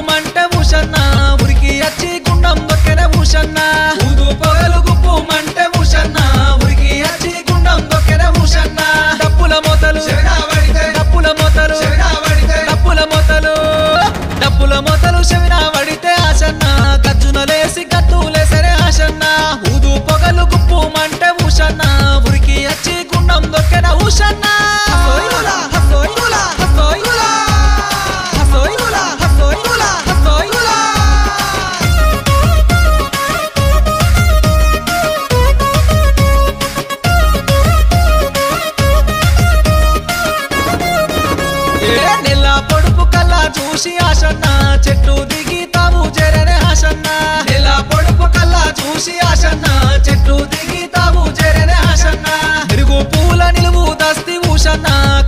మంటే ఊషన్న ఉరికి అచ్చి గుండం దొక్కెన ఊషన్న ఊదు పొగలు గుప్పు మంటే ఊషన్న ఉరికి అచ్చి గుండం దొక్కెన ఊషన్న డప్పుల మొతలు డప్పుల మొతలు డప్పుల మొతలు డప్పుల మొతలు చెవిన వడితే ఆశన్న గజ్జున లేసి గత్తులేసరే ఆశన్న ఊదు పొగలు గుప్పు మంటే ఊషన్న ఉరికి అచ్చి గుండం దొక్కెన ఊషన్న నెల పొడుపు కల్లా చూసి ఆశన్న చెట్టు దిగి తాము చేరనే ఆశన్న నెల పొడుపు కల్లా చూసి ఆశన్న చెట్టు దిగి తాము చేరనే ఆశన్న మెరుగు పూల నిలువు దస్తి ఊషన్న